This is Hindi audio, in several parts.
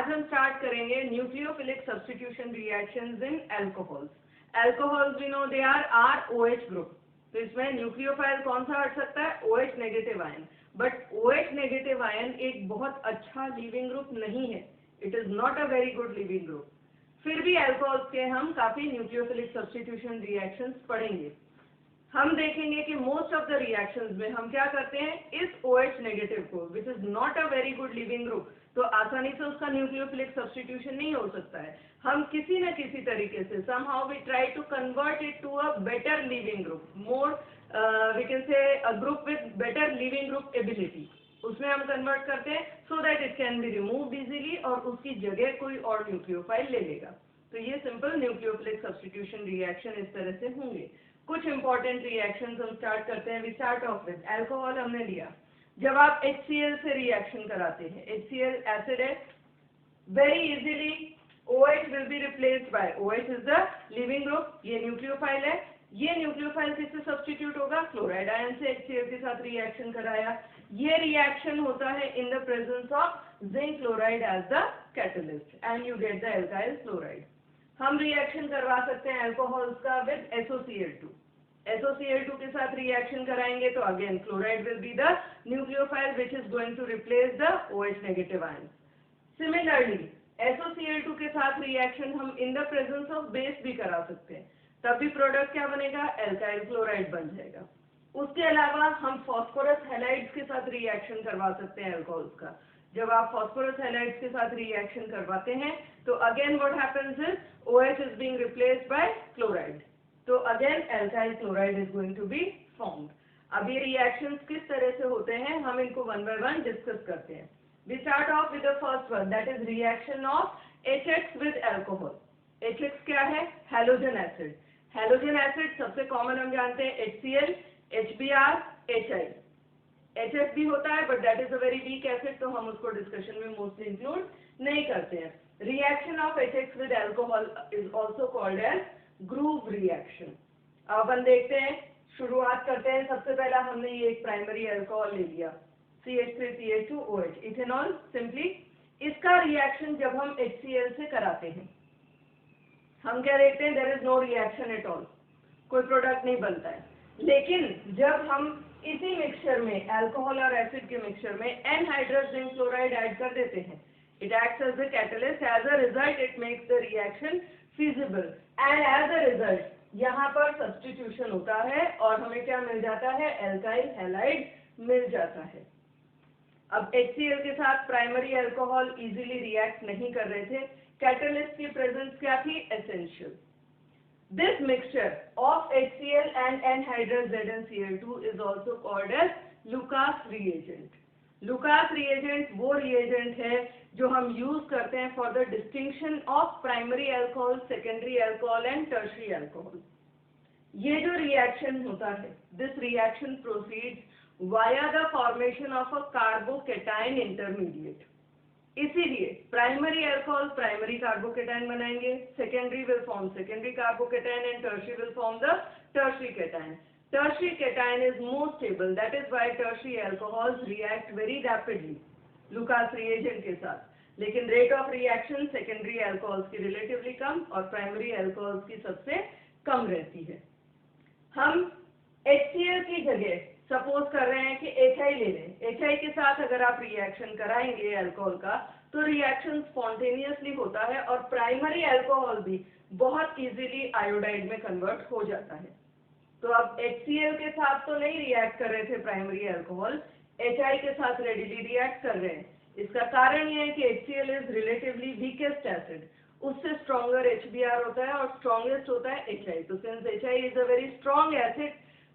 आज हम स्टार्ट करेंगे nucleophilic substitution reactions in alcohols. Alcohols we know they are OH group. तो इसमें न्यूक्लियोफाइल कौन सा हट सकता है? OH negative ion. But OH negative ion एक बहुत अच्छा लीविंग ग्रुप नहीं है। It is not a very good leaving group. फिर भी अल्कोहल्स के हम काफी न्यूक्लियोफिलिक सब्स्टिट्यूशन रिएक्शंस पढ़ेंगे। हम देखेंगे कि मोस्ट ऑफ द रिएक्शंस में हम क्या करते हैं, इस OH नेगेटिव को which is not a very good leaving group, तो आसानी से उसका न्यूक्लियोफिलिक सब्स्टिट्यूशन नहीं हो सकता है। हम किसी न किसी तरीके से somehow we try to convert it to a better living group, more we can say a group with better living group ability, उसमें हम कन्वर्ट करते हैं so that it can be removed easily और उसकी जगह कोई और न्यूक्लियोफाइल ले लेगा। तो ये सिंपल न्यूक्लियोफिलिक सब्स्टिट्यूशन रिएक्शन इस तरह से होंगे। कुछ इंपॉर्टेंट रिएक्शंस हम स्टार्ट करते हैं। We start off with alcohol हमने लिया। जब आप HCl से रिएक्शन कराते हैं, HCl एसिड है, very easily OH will be replaced by OH is the leaving group. ये न्यूक्लियोफाइल है। ये न्यूक्लियोफाइल किससे सब्स्टिट्यूट होगा? क्लोराइड आयन से HCl के साथ रिएक्शन कराया। ये रिएक्शन होता है in the presence of zinc chloride as the catalyst and you get the alkyl chloride. हम रिएक्शन करवा सकते हैं अल्कोहल्स का विद SOCl2। SOCl2 के साथ रिएक्शन कराएंगे तो again chloride will be the nucleophile which is going to replace the OH negative ion. Similarly SOCl2 के साथ रिएक्शन हम in the presence of base भी करा सकते हैं, तब भी प्रोडक्ट क्या बनेगा? एल्काइल क्लोराइड बन जाएगा। उसके अलावा हम फॉस्फोरस हैलाइड्स के साथ रिएक्शन करवा सकते हैं अल्कोहल्स का। जब आप फॉस्फोरस हैलाइड्स के साथ रिएक्शन करवाते हैं तो again what happens is OH is being replaced by chloride, तो again alkyl chloride is going to be formed. अब ये रिएक्शंस किस तरह से होते हैं हम इनको वन बाय वन डिस्कस करते हैं। We start off with the first one, that is reaction of HX with alcohol. HX क्या है? Halogen acid. हैलोजन एसिड सबसे कॉमन हम जानते हैं HCl, HBr, HI। HF भी होता है but that is a very weak acid, तो हम उसको डिस्कशन में मोस्टली इंक्लूड नहीं करते हैं। Reaction of HX with alcohol is also called as groove reaction. अब अपन देखते हैं, शुरुआत करते हैं। सबसे पहला हमने ये एक प्राइमरी अल्कोहल ले लिया CH3CH2OH, इथेनॉल सिंपली। इसका रिएक्शन जब हम HCl से कराते हैं हम क्या देखते हैं? There is no reaction at all, कोई प्रोडक्ट नहीं बनता है। लेकिन जब हम इसी मिक्सचर में अल्कोहल और एसिड के मिक्सचर में एनहाइड्रस जिंक क्लोराइड ऐड कर देते हैं, it acts as the catalyst. As a result it makes the reaction feasible and as a result यहाँ पर सब्स्टिट्यूशन होता है और हमें क्या मिल जाता है? एल्काइल हैलाइड मिल जाता है। अब HCl के साथ प्राइमरी अल्कोहल इजीली रिएक्ट नहीं कर रहे थे, कैटलिस्ट की प्रेजेंस क्या थी? Essential. This mixture of HCl and anhydrous ZnCl2 is also called as Lucas reagent. Lucas reagent वो reagent है जो हम यूज करते हैं for the distinction of primary alcohol, secondary alcohol and tertiary alcohol. ये जो रिएक्शन होता है, this reaction proceeds via the formation of a carbocation intermediate. इसीलिए प्राइमरी अल्कोहल प्राइमरी कार्बोकेटाइन बनाएंगे, secondary will form secondary carbocation and tertiary will form the tertiary cation. Tertiary cation is more stable, that is why tertiary alcohols react very rapidly Lucas reagent के साथ। लेकिन rate of reaction secondary alcohols की रिलेटिवली कम और प्राइमरी अल्कोहल्स की सबसे कम रहती है। हम HCl की जगह सपोज कर रहे हैं कि HI ले लें। HI के साथ अगर आप रिएक्शन कराएंगे अल्कोहल का तो रिएक्शन स्पॉन्टेनियसली होता है और प्राइमरी अल्कोहल भी बहुत इजीली आयोडाइड में कन्वर्ट हो जाता है। तो अब HCl के साथ तो नहीं रिएक्ट कर रहे थे प्राइमरी अल्कोहल, HI के साथ रेडिली रिएक्ट कर रहे हैं। इसका कारण यह है कि HCl is relatively weakest acid, उससे स्ट्रॉन्गर HBr होता है और स्ट्रॉन्गेस्ट होता है HI। तो since HI is a very strong acid,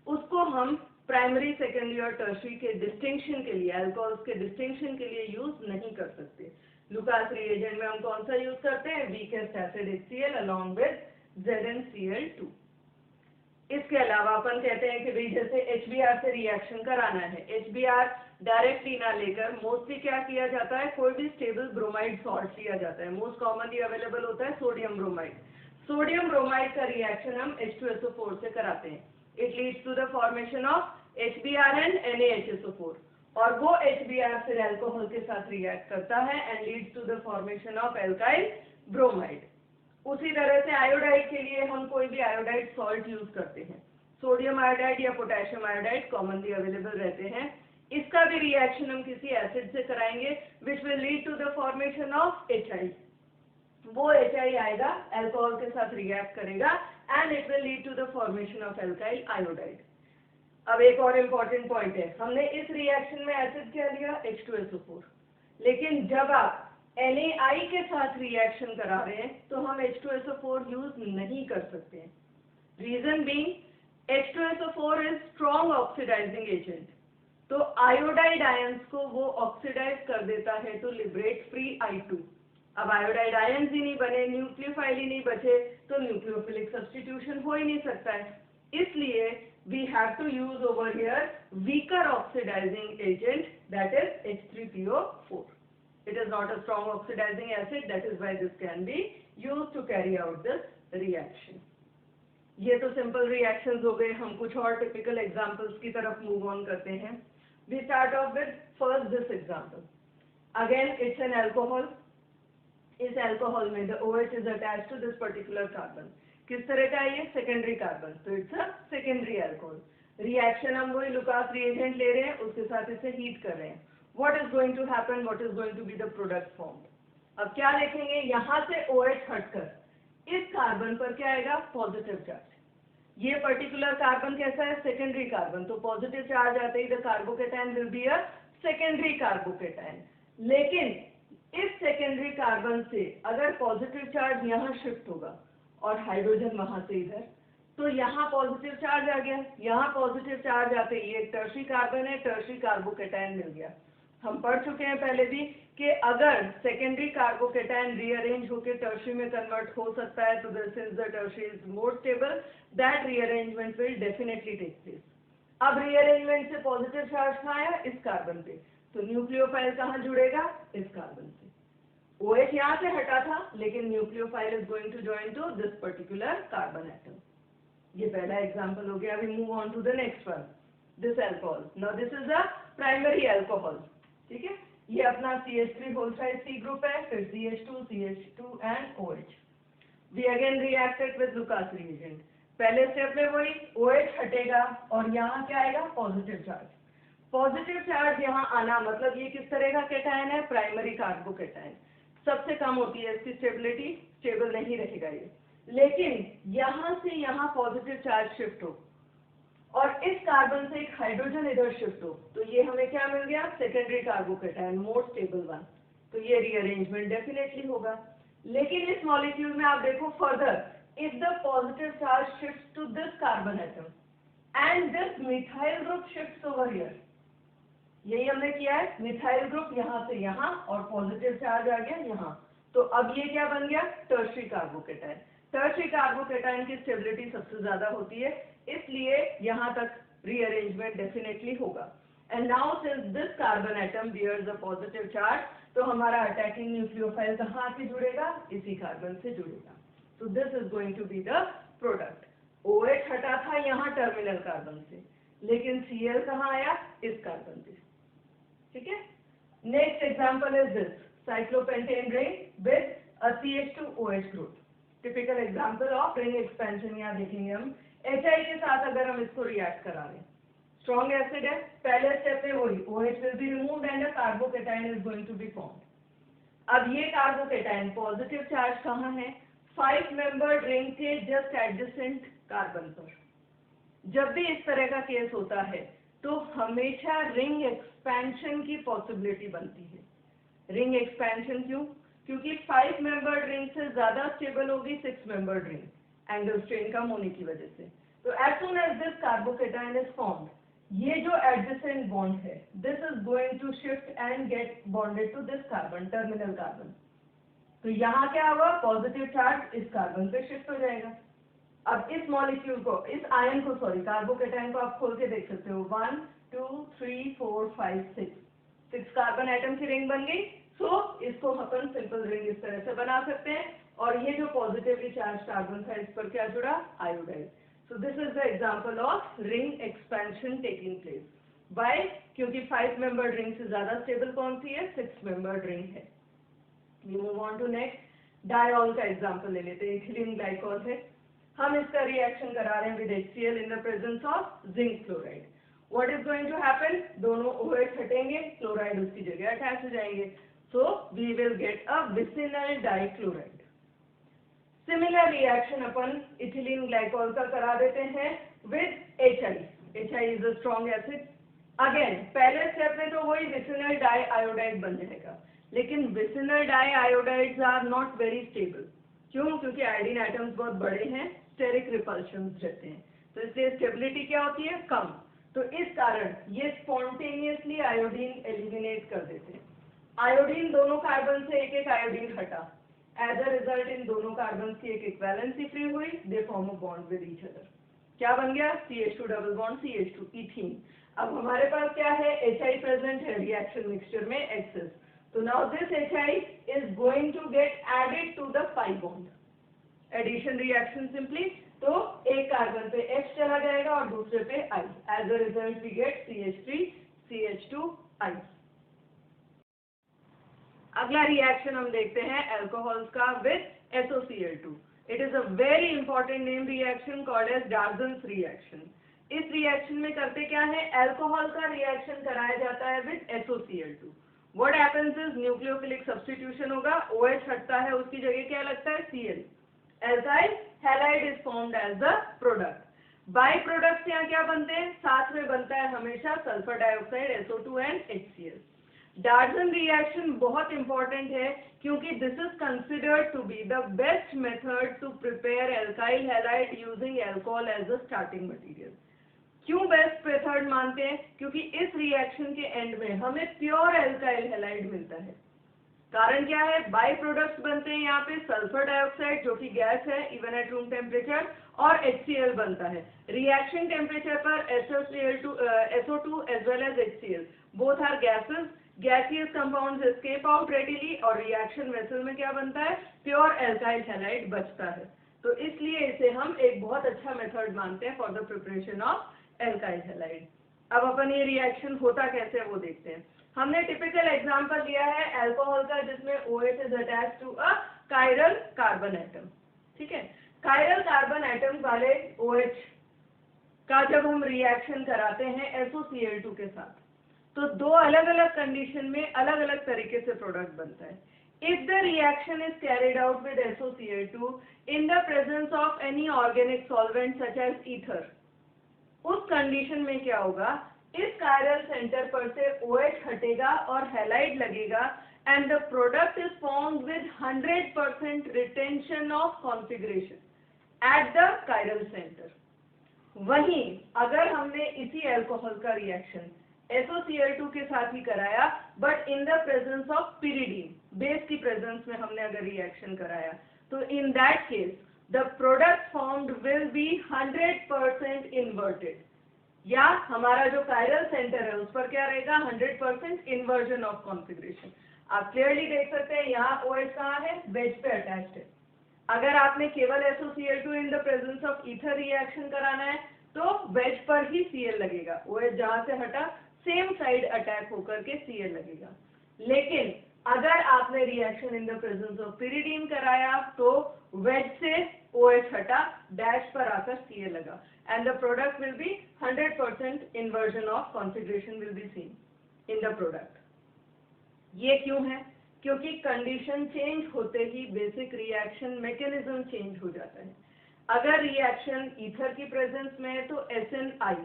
उसको हम प्राइमरी, सेकेंडरी और टर्शरी के डिस्टिंक्शन के लिए, अल्कोहल्स के डिस्टिंक्शन के लिए यूज नहीं कर सकते। लुकास रिएजेंट में हम कौन सा यूज करते हैं? Weakest acid HCl along with ZnCl2। इसके अलावा अपन कहते हैं कि भाई जैसे HBr से रिएक्शन कराना है, HBr डायरेक्टली ना लेकर मोस्टली क्या किया जाता है? कोई भी स्टेबल ब्रोमाइड सॉल्ट लिया जाता है। मोस्ट कॉमनली अवेलेबल होता है सोडियम ब्रोमाइड। सोडियम ब्रोमाइड का रिएक्शन हम H2SO4 से कराते हैं। It leads to the formation of HBr and NaHSO4 और वो HBr फिर एल्कोहल के साथ रिएक्ट करता है and leads to the formation of alkyl bromide. उसी तरह से आयोडाइड के लिए हम कोई भी आयोडाइड सॉल्ट यूज करते हैं, सोडियम आयोडाइड या पोटेशियम आयोडाइड कॉमनली अवेलेबल रहते हैं। इसका भी रिएक्शन हम किसी एसिड से कराएंगे which will lead to the formation of HI। वो HI आएगा, एल्कोहल के साथ रिएक्ट करेगा and it will lead to the formation of alkyl iodide. अब एक और इम्पॉर्टेंट पॉइंट है, हमने इस रिएक्शन में एसिड क्या लिया, H2SO4, लेकिन जब आप NaI के साथ रिएक्शन करा रहे हैं तो हम H2SO4 यूज नहीं कर सकते हैं। Reason being H2SO4 is strong oxidizing agent, तो आयोडाइड आयंस को वो ऑक्सीडाइज कर देता है टू लिबरेट फ्री I2। अब आयोडाइड आयंस ही नहीं बने, न्यूक्लियोफाइल ही नहीं बचे, तो न्यूक्लियोफिलिक सब्स्टिट्यूशन हो ही नहीं सकता है। इसलिए we have to use over here weaker oxidizing agent, that is H3PO4. It is not a strong oxidizing acid, that is why this can be used to carry out this reaction. ये तो सिंपल रिएक्शंस हो गए। हम कुछ और टिपिकल एग्जांपल्स की तरफ मूव ऑन करते हैं। We start off with first this example. Again it's an alcohol. इस अल्कोहल में the OH is attached to this particular carbon. किस तरह का है ये, सेकेंडरी कार्बन, तो it's a secondary alcohol. Reaction हम वही लुकास रिएजेंट ले रहे हैं, उसके साथ इसे हीट कर रहे हैं। What is going to happen, what is going to be the product form. अब क्या देखेंगे, यहाँ से OH हटकर इस कार्बन पर क्या आएगा, पॉजिटिव चार्ज। ये पर्टिकुलर कार्बन कैसा है, सेकेंडरी कार्बन, तो पॉजिटिव चार्ज आते ही the carbocation will be a secondary carbocation. लेकिन इस सेकेंडरी कार्बन से अगर पॉजिटिव चार्ज यहाँ शिफ्ट होगा और हाइड्रोजन वहां से इधर, तो यहाँ पॉजिटिव चार्ज आ गया, यहाँ पॉजिटिव चार्ज आते ही एक टर्शरी कार्बन है, टर्शरी कार्बोकेटायन मिल गया। हम पढ़ चुके हैं पहले भी कि अगर सेकेंडरी कार्बोकेटायन रीअरेंज होकर टर्शरी में कन्वर्ट हो सकता है तो since the tertiary is more stable that rearrangement will definitely take place. अब रीअरेंजमेंट से पॉजिटिव चार्ज कहाँ आया, इस कार्बन पे, तो न्यूक्लियोफाइल कहाँ जुड़ेगा, इस कार्बन से। OH यहाँ से हटा था लेकिन nucleophile is going to join to this particular carbon atom. ये पहला एग्जांपल हो गया। We move on to the next one, this alcohol. Now this is the primary alcohol, ठीक है। ये अपना CH3 whole side C group है, फिर CH2 and OH। We again reacted with Lucas reagent. पहले स्टेप में वही OH हटेगा और यहाँ क्या आएगा, पॉजिटिव चार्ज। पॉजिटिव चार्ज यहाँ आना मतलब ये किस तरह का कैटायन है, प्राइमरी कार्बोकेटायन। सबसे कम होती है इसकी स्टेबिलिटी, स्टेबल नहीं रहेगा ये। लेकिन यहाँ से यहाँ पॉजिटिव चार्ज शिफ्ट हो और इस कार्बन से एक हाइड्रोजन इधर शिफ्ट हो, तो ये हमें क्या मिल गया, secondary carbocation, more stable one. तो ये रीअरेंजमेंट डेफिनेटली होगा। लेकिन इस मॉलिक्यूल में आप देखो further, if the positive charge shift to this carbon atom and this methyl group shift over here, यही हमने किया है, मिथाइल ग्रुप यहाँ से यहाँ और पॉजिटिव चार्ज आ गया यहाँ, तो अब ये क्या बन गया, टर्शरी कार्बोकेटायन। टर्शरी कार्बोकेटायन की स्टेबिलिटी सबसे ज्यादा होती है, इसलिए यहाँ तक रीअरेंजमेंट डेफिनेटली होगा। And now since this carbon atom bears a positive charge, तो हमारा अटैकिंग न्यूक्लियोफाइल कहाँ आके जुड़ेगा, इसी कार्बन से जुड़ेगा। तो this is going to be the product. OH हटा था यहाँ टर्मिनल कार्बन से, लेकिन Cl कहाँ आया, इस कार्बन से, ठीक है। Next example is this cyclopentane ring with a CH2OH group. Typical example of ring expansion. यहाँ देखेंगे हम HI के साथ अगर हम इसको रिएक्ट करा रहे हैं, स्ट्रॉन्ग एसिड है, पहले स्टेप में वही OH will be removed and a carbocation is going to be formed. अब ये कार्बोकेटायन पॉजिटिव चार्ज कहाँ है, 5 मेंबर्ड रिंग के जस्ट एडजेसेंट कार्बन पर। जब भी इस तरह का केस होता है तो हमेशा रिंग एक्सपेंशन की पॉसिबिलिटी बनती है। रिंग एक्सपेंशन क्यों, क्योंकि 5 मेंबर्ड रिंग से ज्यादा स्टेबल होगी 6 मेंबर्ड रिंग, एंगल स्ट्रेन कम होने की वजह से। तो as soon as this carbocation is formed, ये जो एडजेसेंट बॉन्ड है this is going to shift and get bonded to this carbon, terminal carbon. तो यहाँ क्या होगा, पॉजिटिव चार्ज इस कार्बन पे शिफ्ट हो जाएगा। अब इस मॉलिक्यूल को, इस आयन को, सॉरी कार्बोकेटायन को आप खोल के देख सकते हो, 1 2 3 4 5 6 कार्बन एटम की रिंग बन गई। सो इसको अपन सिंपल रिंग इस तरह से बना सकते हैं। और ये जो पॉजिटिवली चार्ज कार्बन था इस पर क्या जुड़ा, iodide. So this is the example of ring expansion taking place. By, क्योंकि 5 मेंबर रिंग से ज्यादा स्टेबल कौन सी है, 6 मेंबर रिंग है। We move on to next. Diol का एग्जांपल ले लेते हैं, इथिलीन ग्लाइकॉल है, हम इसका रिएक्शन करा रहे हैं with HCl in the presence of zinc chloride. What is going to happen, दोनों OH हटेंगे, क्लोराइड उसकी जगह अटैच हो जाएंगे, so we will get a vicinal dichloride. Similar reaction अपन इथिलीन ग्लाइकॉल का करा देते हैं with HI। HI is a strong acid. Again पहले स्टेप में तो वही विसिनल डाई आयोडाइड बन जाएगा, लेकिन vicinal di iodides are not very stable. क्यों, क्योंकि आयोडीन एटम्स बहुत बड़े हैं, स्टेरिक रिपल्शंस रहते हैं, तो इसलिए स्टेबिलिटी क्या होती है, कम। तो इस कारण ये स्पॉन्टेनियसली आयोडीन एलिमिनेट कर देते हैं। आयोडीन दोनों कार्बन से एक एक आयोडीन हटा, एज अ रिजल्ट इन दोनों कार्बन की एक इक्वेलेंसी फ्री हुई, they form a bond with each other. क्या बन गया, CH2 double bond CH2 ethene. अब हमारे पास क्या है, HI प्रेजेंट है रिएक्शन मिक्सचर में एक्सेस, तो now this HI is going to get added to the 5 bond, addition reaction simply. तो एक कार्बन पे H चला जाएगा और दूसरे पे I, as a result we get CH3 CH2 I। अगला रिएक्शन हम देखते हैं अल्कोहल्स का with SOCl2। It is a very important name reaction called as Darzens reaction. इस रिएक्शन में करते क्या है, अल्कोहल का रिएक्शन कराया जाता है with SOCl2। What happens is nucleophilic substitution होगा, OH हटता है, उसकी जगह क्या लगता है, Cl। Alkyl halide is formed as the product. By products यहाँ क्या बनते हैं, साथ में बनता है हमेशा sulphur dioxide SO2 and HCl। Darzens reaction बहुत इंपॉर्टेंट है क्योंकि this is considered to be the best method to prepare alkyl halide using alcohol as a starting material. क्यों बेस्ट मेथड मानते हैं, क्योंकि इस रिएक्शन के एंड में हमें प्योर एल्काइल हैलाइड मिलता है। कारण क्या है, बाई प्रोडक्ट्स बनते हैं यहाँ पे सल्फर डाइऑक्साइड जो कि गैस है इवन एट रूम टेम्परेचर, और HCl बनता है। रिएक्शन टेम्परेचर पर SO2 as well as HCl both are gases, gaseous compounds escape out readily, और रिएक्शन वेसल में क्या बनता है, प्योर एल्काइल हैलाइड बचता है। तो इसलिए इसे हम एक बहुत अच्छा मेथड मानते हैं for the preparation of alkyl halide. अब अपन ये रिएक्शन होता कैसे है वो देखते हैं। हमने टिपिकल एग्जांपल लिया है अल्कोहल का जिसमें OH is attached to a chiral carbon atom. ठीक है, कायरल कार्बन एटम वाले OH का जब हम रिएक्शन कराते हैं SOCl2 के साथ, तो दो अलग अलग कंडीशन में अलग अलग तरीके से प्रोडक्ट बनता है। If the reaction is carried out with SOCl2 in the presence of any organic solvent such as ether, उस कंडीशन में क्या होगा, इस कायरल सेंटर पर से OH हटेगा और हैलाइड लगेगा and the product is formed with 100% retention of configuration at the chiral centre. वहीं अगर हमने इसी अल्कोहल का रिएक्शन SOCl2 के साथ ही कराया but in the presence of pyridine, base की प्रेजेंस में हमने अगर रिएक्शन कराया, तो in that case the product formed will be 100% inverted, या हमारा जो कायरल सेंटर है उस पर क्या रहेगा, 100% इन्वर्जन ऑफ कॉन्फिगरेशन। आप क्लियरली देख सकते हैं यहाँ OH कहाँ है, वेज पे अटैच्ड है। अगर आपने केवल SOCl2 in the presence of ether reaction कराना है तो वेज पर ही Cl लगेगा, OH जहां से हटा सेम साइड अटैक होकर के Cl लगेगा। लेकिन अगर आपने reaction in the presence of pyridine कराया तो वेज से OH हटा, डैश पर आकर Cl लगा, and the product will be 100% inversion of configuration will be seen in the product। ये क्यों है, क्योंकि कंडीशन चेंज होते ही बेसिक रिएक्शन मैकेनिज्म चेंज हो जाता है। अगर रिएक्शन ईथर की प्रेजेंस में है तो SNI,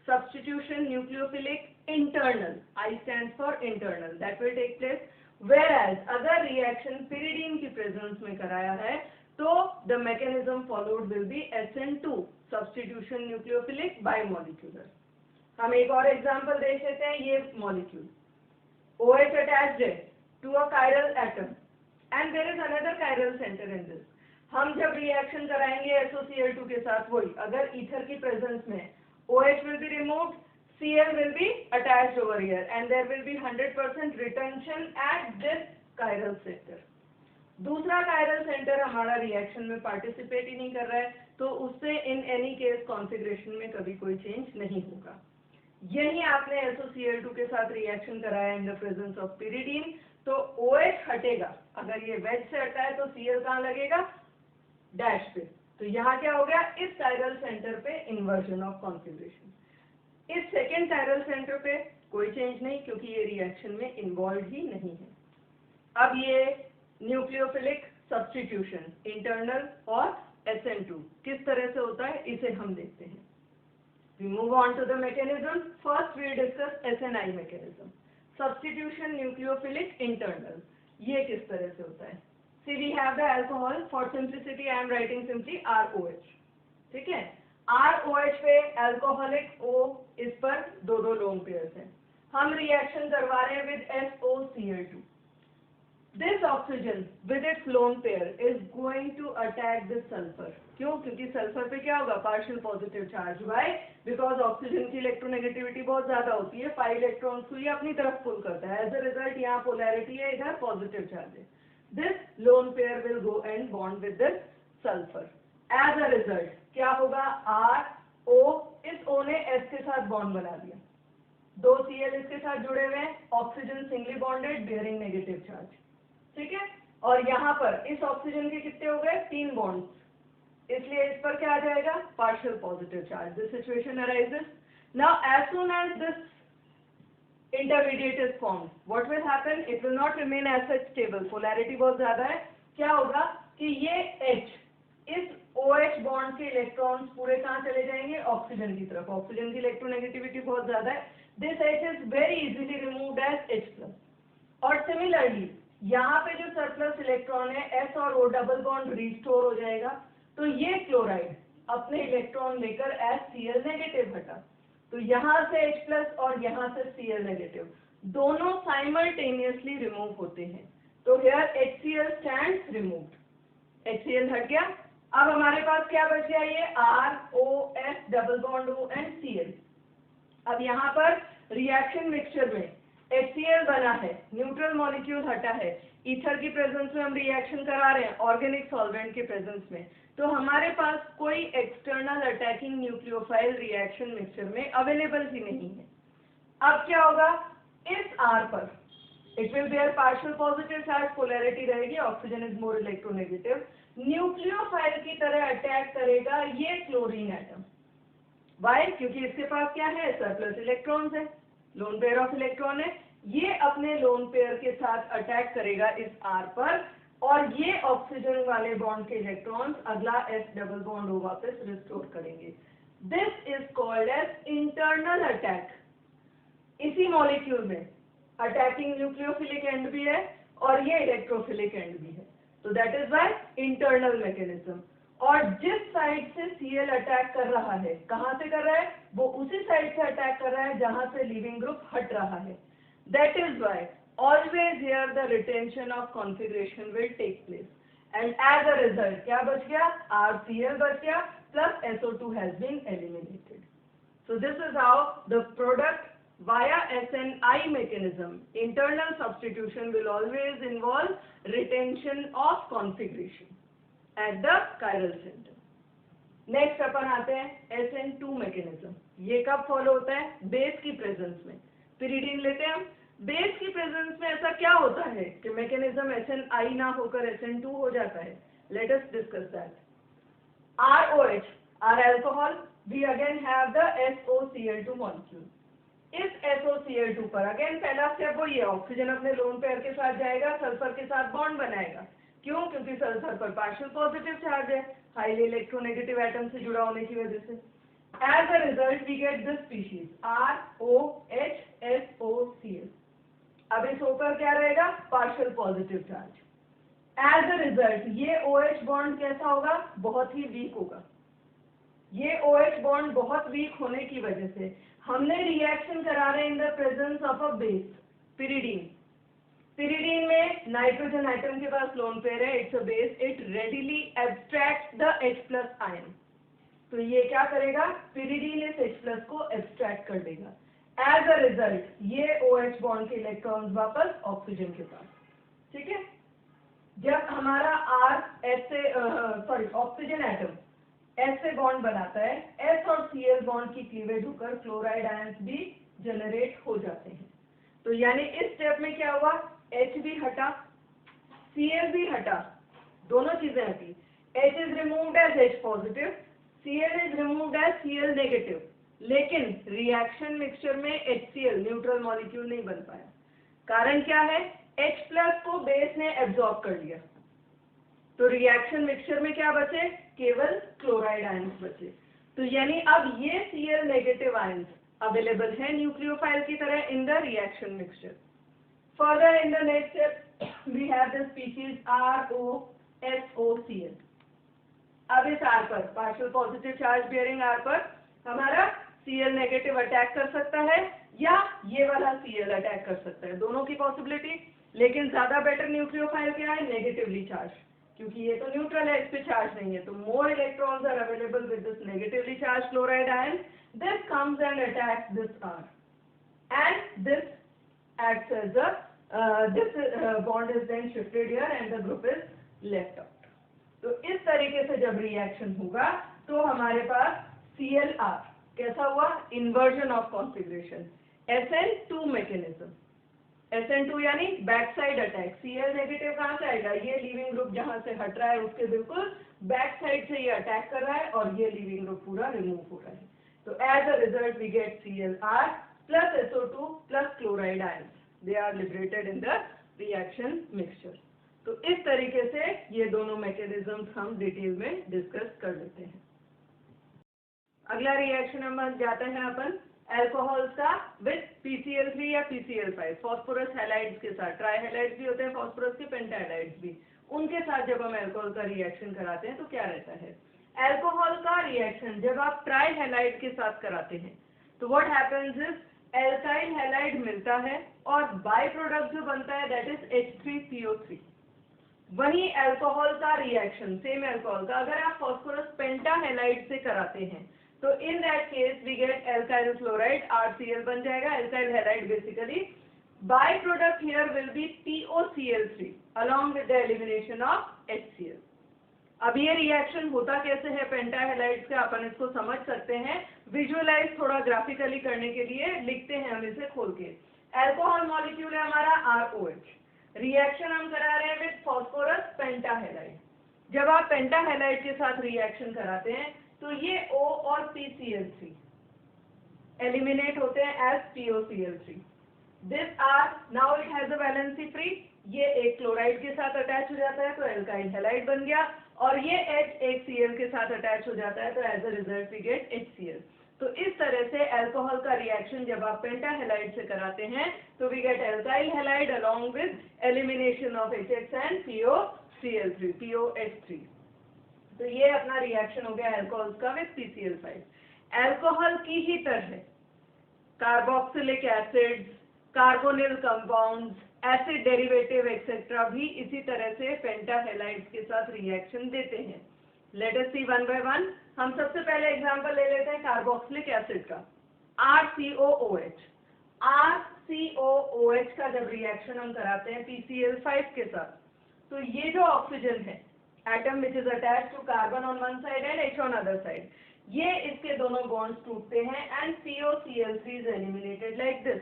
substitution nucleophilic internal, I stands for internal, that will take place, whereas अगर रिएक्शन पिरिडीन की प्रेजेंस में कराया है तो the mechanism followed will be SN2, substitution nucleophilic bimolecular। हम एक और एग्जांपल देख लेते हैं, ये molecule OH attached to a chiral atom and there is another chiral center in this। हम जब रिएक्शन कराएंगे SOCl2 के साथ, वही अगर ईथर की प्रेजेंस में OH will be removed, Cl will be attached over here and there will be 100% retention at this chiral center। दूसरा कायरल सेंटर हमारा रिएक्शन में पार्टिसिपेट ही नहीं कर रहा है, तो उससे इन एनी केस कॉन्फ़िगरेशन में कभी कोई चेंज नहीं होगा। यही आपने SOCl2 के साथ रिएक्शन कराया इन द प्रेजेंस ऑफ pyridine, तो OH हटेगा। अगर ये वेज से हटा है तो Cl कहाँ लगेगा? डैश पे। तो यहाँ क्या हो गया? इस कायरल सेंटर पे इन्वर्जन ऑफ कॉन्फिगरेशन। इस सेकेंड कायरल सेंटर पे कोई चेंज नहीं, क्योंकि ये रिएक्शन में इन्वॉल्व ही नहीं है। अब ये न्यूक्लियोफिलिक सब्स्टिट्यूशन इंटरनल और SN2 किस तरह से होता है, इसे हम देखते हैं। We move on to the mechanism. First we discuss SNI mechanism. Substitution nucleophilic internal. ये किस तरह से होता है? See, we have the alcohol. For simplicity, I am writing simply ROH. ठीक है? ROH पे alcoholic O, इस पर दो lone pairs हैं। हम रिएक्शन करवा रहे हैं with SOCl2. This oxygen with its lone pair is going to attack this sulfur. क्यों? क्योंकि सल्फर पे क्या होगा? Partial positive charge. Why? Because oxygen की इलेक्ट्रोनेगेटिविटी बहुत ज्यादा होती है, 5 इलेक्ट्रॉन्स को ये अपनी तरफ पुल करता है। एज अ रिजल्ट यहाँ पोलैरिटी है, इधर पॉजिटिव चार्ज है। This lone pair will go and bond with this sulphur. As a result क्या होगा? RO, इस O ने S के साथ बॉन्ड बना दिया, दो Cl इसके साथ जुड़े हुए हैं, oxygen singly bonded bearing negative charge. ठीक है? और यहाँ पर इस ऑक्सीजन के कितने हो गए? 3 बॉन्ड्स, इसलिए इस पर क्या आ जाएगा? Partial positive charge. This situation arises. Now as soon as this intermediate is formed, what will happen? It will not remain as such stable, polarity बहुत ज्यादा है। क्या होगा कि ये H, इस OH बॉन्ड के इलेक्ट्रॉन्स पूरे कहाँ चले जाएंगे? ऑक्सीजन की तरफ। ऑक्सीजन की इलेक्ट्रोनेगेटिविटी बहुत ज्यादा है। This H is very easily removed as H+। और सिमिलरली यहाँ पे जो सरप्लस इलेक्ट्रॉन है S और O डबल बॉन्ड रिस्टोर हो जाएगा, तो ये क्लोराइड अपने इलेक्ट्रॉन लेकर Cl नेगेटिव हटा, तो यहाँ से H+ और यहाँ से Cl नेगेटिव दोनों साइमल्टेनियसली रिमूव होते हैं। तो here HCl stands removed, HCl हट गया। अब हमारे पास क्या बच गया? ये ROS double bond O and Cl। अब यहाँ पर रिएक्शन मिक्सचर में HCl बना है, न्यूट्रल मॉलिक्यूल हटा है, ईथर की प्रेजेंस में हम रिएक्शन करा रहे हैं ऑर्गेनिक सॉल्वेंट के प्रेजेंस में, तो हमारे पास कोई external attacking nucleophile reaction mixture में अवेलेबल ही नहीं है। अब क्या होगा? इस R पर it will bear partial positive charge, polarity रहेगी, oxygen is more electronegative. Nucleophile की तरह अटैक करेगा ये क्लोरीन एटम। वाई? क्योंकि इसके पास क्या है? सरप्लस इलेक्ट्रॉन्स है, लोन पेयर ऑफ इलेक्ट्रॉन है। ये अपने लोन पेयर के साथ अटैक करेगा इस R पर, और ये ऑक्सीजन वाले बॉन्ड के इलेक्ट्रॉन्स अगला S डबल बॉन्ड O वापस रिस्टोर करेंगे। This is called as internal attack. इसी मॉलिक्यूल में अटैकिंग न्यूक्लियोफिलिक एंड भी है और ये इलेक्ट्रोफिलिक एंड भी है, तो that is why internal mechanism. और जिस साइड से Cl अटैक कर रहा है, कहां से कर रहा है? वो उसी साइड से अटैक कर रहा है जहां से लीविंग ग्रुप हट रहा है। That is why always here the retention of configuration will take place, and as a result क्या बच गया? RCl बच गया, plus SO2 has been eliminated. So this is how the product via SNI mechanism, internal substitution will always involve retention of configuration at the chiral center. Next अपन आते हैं SN2 मैकेनिज्म। ये कब फॉलो होता है? बेस की प्रेजेंस में। पिरिडीन लेते हैं हम, बेस की प्रेजेंस में ऐसा क्या होता है कि मैकेनिज्म SNI ना होकर SN2 हो जाता है? Let us discuss that. ROH, R alcohol, we again have the SOCl2 molecule। इस SOCl2 पर अगेन पहला स्टेप वही है, ऑक्सीजन अपने लोन पेयर के साथ जाएगा, सल्फर के साथ बॉन्ड बनाएगा। क्यों? क्योंकि सल्फर पर पार्शियल पॉजिटिव चार्ज है, हाईली इलेक्ट्रोनेगेटिव एटम से जुड़ा होने की वजह से। As a result we get this species ROH SOCl। अब इस O पर क्या रहेगा? Partial positive charge. As a result ये OH बॉन्ड कैसा होगा? बहुत ही वीक होगा। ये OH बॉन्ड बहुत वीक होने की वजह से हमने रिएक्शन करा रहे इन the presence of a base, pyridine. Pyridine में नाइट्रोजन एटम के पास लोन पेयर है, it's a base, it readily abstract the H+ ion. तो ये क्या करेगा? पिरिडीन इस H+ को एब्स्ट्रैक्ट कर देगा। एज अ रिजल्ट ये OH बॉन्ड के इलेक्ट्रॉन्स वापस ऑक्सीजन के पास। ठीक है? जब हमारा ऑक्सीजन एटम S से बॉन्ड बनाता है, S और Cl बॉन्ड की क्लीवेज होकर क्लोराइड आयंस भी जनरेट हो जाते हैं। तो यानी इस स्टेप में क्या हुआ, H भी हटा, Cl भी हटा, दोनों चीजें हटी। H is removed as H positive, Cl is removed as Cl negative, लेकिन रिएक्शन मिक्सचर में HCl न्यूट्रल मॉलिक्यूल नहीं बन पाया। कारण क्या है, H प्लस को बेस ने एब्जॉर्ब कर लिया, तो रिएक्शन मिक्सचर में क्या बचे, केवल क्लोराइड आयंस बचे। तो यानी अब ये Cl नेगेटिव आयंस अवेलेबल है न्यूक्लियोफाइल की तरह in the reaction mixture. Further in the next step we have the species ROSOCl। अब इस R पर, partial positive charge bearing R पर हमारा Cl नेगेटिव अटैक कर सकता है या ये वाला Cl अटैक कर सकता है, दोनों की पॉसिबिलिटी। लेकिन ज्यादा बेटर न्यूक्लियोफाइल क्या है, नेगेटिवली चार्ज, क्योंकि ये तो न्यूट्रल है, इस पे चार्ज नहीं है। तो more electrons are available with this negatively charged chloride ion, this comes and attacks this R and this acts as this bond is then shifted here and the group is left out। तो इस तरीके से जब रिएक्शन होगा तो हमारे पास ClR कैसा हुआ, inversion of configuration, SN2 mechanism. SN2 यानी back side attack. Cl negative कहाँ से आएगा, ये लीविंग ग्रुप जहां से हट रहा है उसके बिल्कुल बैक साइड से ये अटैक कर रहा है और ये लीविंग ग्रुप पूरा रिमूव हो रहा है। तो as a result we get ClR plus SO2 plus chloride ions, they are liberated in the reaction mixture। तो इस तरीके से ये दोनों मैकेनिज्म्स हम डिटेल में डिस्कस कर लेते हैं। अगला रिएक्शन हम जाते हैं अपन अल्कोहल्स का विद PCl3 या PCl5, फॉस्फोरस हैलाइड्स के साथ। ट्राई हैलाइड्स भी होते हैं फॉस्फोरस के, पेंटा हैलाइड्स भी, उनके साथ जब हम अल्कोहल का रिएक्शन कराते हैं तो क्या रहता है, अल्कोहल का रिएक्शन जब आप ट्राई हैलाइड के साथ कराते हैं तो what happens is alkyl halide मिलता है और बाय प्रोडक्ट जो बनता है दैट इज H3PO3। वही अल्कोहल का रिएक्शन, सेम अल्कोहल का, अगर आप फॉस्फोरस पेंटा हैलाइड से कराते हैं तो in that case we get alkyl chloride, RCl बन जाएगा। Alkyl halide basically by product here will be POCl3 along with the elimination of HCl। अब ये रिएक्शन होता कैसे है पेंटा हैलाइड्स का, अपन इसको समझ सकते हैं। विजुअलाइज थोड़ा ग्राफिकली करने के लिए लिखते हैं हम इसे खोल के। अल्कोहल मॉलिक्यूल है हमारा ROH, रिएक्शन हम करा रहे हैं विद फॉस्फोरस पेंटा हैलाइड। जब आप पेंटा हैलाइड के साथ रिएक्शन कराते हैं तो ये O और PCl3 एलिमिनेट होते हैं as POCl3। This R now it has a valency free, ये एक क्लोराइड के साथ अटैच हो जाता है तो एल्काइल हैलाइड बन गया, और ये H एक Cl के साथ अटैच हो जाता है तो as a result we get HCl। तो इस तरह से अल्कोहल का रिएक्शन जब आप पेंटा हैलाइड से कराते हैं तो we get alkyl halide along with elimination of HX and POCl3, POH3। तो ये अपना रिएक्शन हो गया अल्कोहल का विद PCl5। अल्कोहल की ही तरह carboxylic acids, carbonyl compounds, acid derivative etcetera भी इसी तरह से पेंटा हैलाइड्स के साथ रिएक्शन देते हैं। Let us see one by one. हम सबसे पहले एग्जांपल ले लेते हैं कार्बोक्सिलिक एसिड का, RCOOH। RCOOH का जब रिएक्शन हम कराते हैं PCl5 के साथ तो ये जो ऑक्सीजन है, atom which is attached to carbon on one side and H on other side, ये इसके दोनों बॉन्ड्स टूटते हैं and POCl3 is eliminated like this.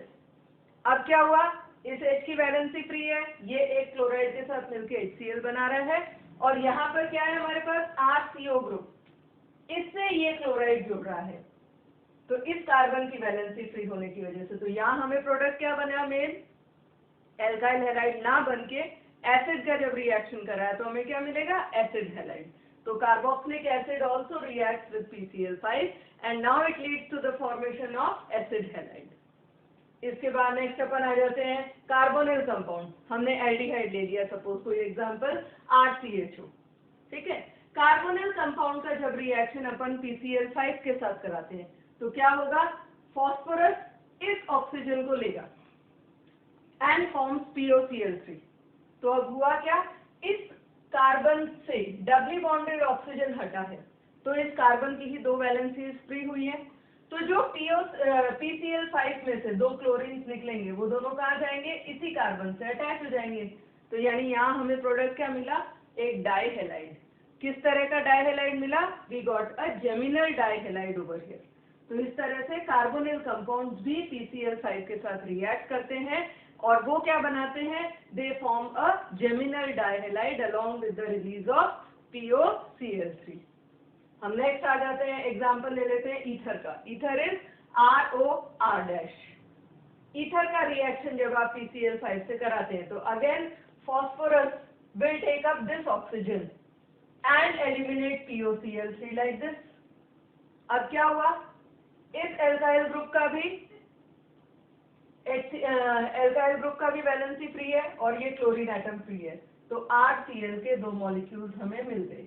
अब क्या हुआ, इस H की वैलेंसी फ्री है, ये एक क्लोराइड के साथ मिलकर HCl बना रहा है, और यहाँ पर क्या है हमारे पास RCO ग्रुप, इससे ये क्लोराइड जुड़ रहा है। तो इस कार्बन की वैलेंसी फ्री होने की वजह से तो यहाँ हमें प्रोडक्ट क्या बना, मेन एल्काइल हैलाइड ना बन के एसिड का जब रिएक्शन करा है तो हमें क्या मिलेगा, एसिड हैलाइड। तो carboxylic acid also reacts with PCl5 and now it leads to the formation of acid halide. इसके बाद नेक्स्ट अपन आ जाते हैं कार्बोनिल कंपाउंड। हमने एल्डिहाइड ले लिया सपोज, कोई एग्जांपल RCHO, ठीक है। कार्बोनिल कंपाउंड का जब रिएक्शन अपन PCl5 के साथ कराते हैं तो क्या होगा, फॉस्फोरस इस ऑक्सीजन को लेगा एंड फॉर्म्स POCl3। तो अब हुआ क्या, इस कार्बन से डबली बॉन्डेड ऑक्सीजन हटा है तो इस कार्बन की ही दो वैलेंसीज फ्री हुई है। तो जो PCl5 में से दो क्लोरीन्स निकलेंगे वो दोनों कहाँ जाएंगे, इसी कार्बन से अटैच हो जाएंगे। तो यानी यहाँ हमें प्रोडक्ट क्या मिला, एक डाई हैलाइड। किस तरह का डाइहेलाइड मिला? We got a geminal dihalide over here. तो इस तरह से कार्बोनिल कंपाउंड्स भी PCl5 के साथ रिएक्ट करते हैं और वो क्या बनाते हैं? They form a geminal dihalide along with the release of POCl3। हम नेक्स्ट आ जाते हैं, एग्जांपल ले लेते हैं ईथर का। Ether is ROR-। ईथर का रिएक्शन जब आप PCl5 से कराते हैं तो again phosphorus will take up this oxygen and eliminate POCl3 like this। अब क्या हुआ? इस एल्काइल ग्रुप का भी वैलेंसी फ्री है और ये क्लोरीन एटम फ्री है, तो RCl के दो मॉलिक्यूल्स हमें मिल गए।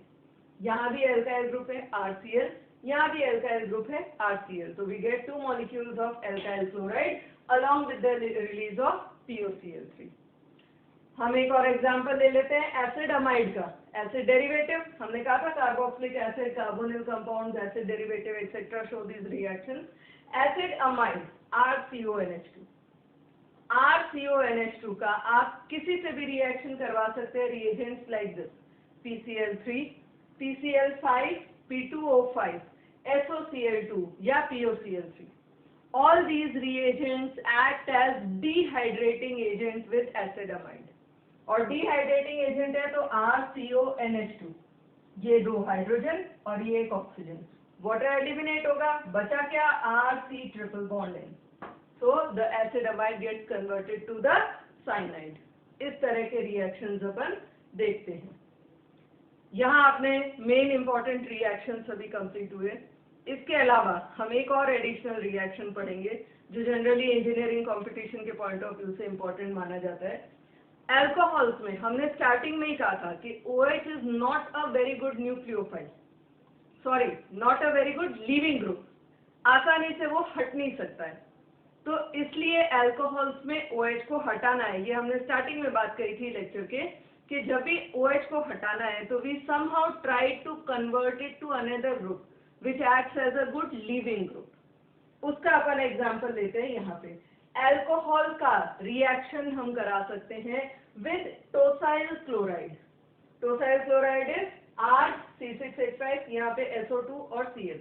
यहाँ भी एल्काइल ग्रुप है RCl, यहाँ भी एल्काइल ग्रुप है RCl, तो we get 2 molecules of alkyl chloride along with the release of POCl3। हम एक और एग्जांपल ले लेते हैं एसिड अमाइड का। एसिड डेरिवेटिव हमने कहा था carboxylic acid, carbonyl compounds, acid derivative etcetera show this reactions. Acid amide RCONH2। RCONH2 का आप किसी से भी रिएक्शन करवा सकते हैं, reagents like this PCl3, PCl5, P2O5, SOCl2 या POCl3। All these reagents act as dehydrating agents with acid amide। और dehydrating agent है तो RCONH2, ये 2 हाइड्रोजन और ये 1 ऑक्सीजन, वाटर एलिमिनेट होगा, बचा क्या? RC triple bond N। So the acid amide gets converted to the cyanide। इस तरह के रिएक्शंस अपन देखते हैं। यहाँ आपने मेन इंपॉर्टेंट रिएक्शन सभी कंप्लीट हुए। इसके अलावा हम एक और एडिशनल रिएक्शन पढ़ेंगे जो जनरली इंजीनियरिंग कंपटीशन के पॉइंट ऑफ व्यू से इंपॉर्टेंट माना जाता है। अल्कोहल्स में हमने स्टार्टिंग में ही कहा था कि OH is not a very good nucleophile, sorry not a very good leaving group, आसानी से वो हट नहीं सकता है। तो इसलिए अल्कोहल्स में OH को हटाना है, ये हमने स्टार्टिंग में बात करी थी लेक्चर के, कि जब भी OH को हटाना है तो we somehow try to convert it to another group which acts as a good leaving group। उसका अपन एग्जांपल लेते हैं यहाँ पे। अल्कोहल का रिएक्शन हम करा सकते हैं with tosyl chloride. Tosyl chloride is R(C6H5), यहाँ पे SO2 और Cl,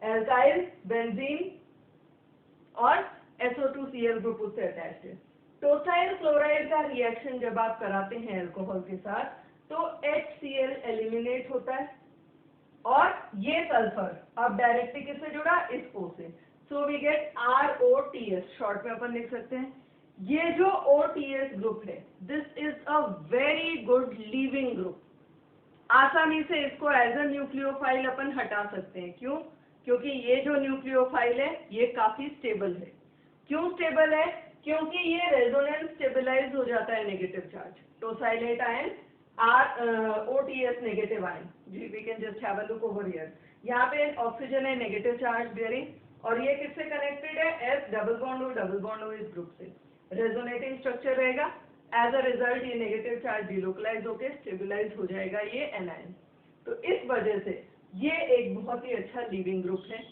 एल्काइल बेंजीन और SO2Cl ग्रुप उससे अटैच्ड है। टोसाइल क्लोराइड का रिएक्शन जब आप कराते हैं अल्कोहल के साथ तो HCl एलिमिनेट होता है और ये सल्फर अब डायरेक्टली किससे जुड़ा? इस O से। So we get ROTS, short में अपन लिख सकते हैं। ये जो OTS ग्रुप है, this is a very good leaving group. आसानी से इसको एज अ न्यूक्लियोफाइल अपन हटा सकते हैं। क्यों? क्योंकि ये जो न्यूक्लियोफाइल है ये काफी स्टेबल है। क्यों स्टेबल है? क्योंकि ये रेजोनेंस स्टेबलाइज हो जाता है negative charge. Tosylate ion OTS negative ion, जी we can just have a look over here. यहाँ पे ऑक्सीजन है नेगेटिव चार्ज बेयरिंग और ये किससे कनेक्टेड है? S डबल बॉन्ड O इस ग्रुप से रेजोनेटिंग स्ट्रक्चर रहेगा। एज अ रिजल्ट ये नेगेटिव चार्ज डिलोकलाइज होकर स्टेबलाइज हो जाएगा ये एनायन। तो इस वजह से ये एक बहुत ही अच्छा लीविंग ग्रुप है।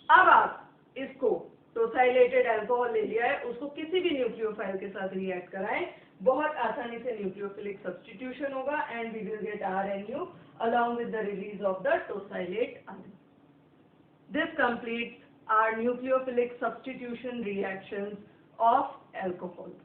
अब आप इसको टोसाइलेटेड अल्कोहल ले लिया है, उसको किसी भी न्यूक्लियोफाइल के साथ रिएक्ट कराएं, बहुत आसानी से न्यूक्लियोफिलिक सब्स्टिट्यूशन होगा and we will get RNU along with the release of the tosylate ion। This completes our nucleophilic substitution reactions of alcohols।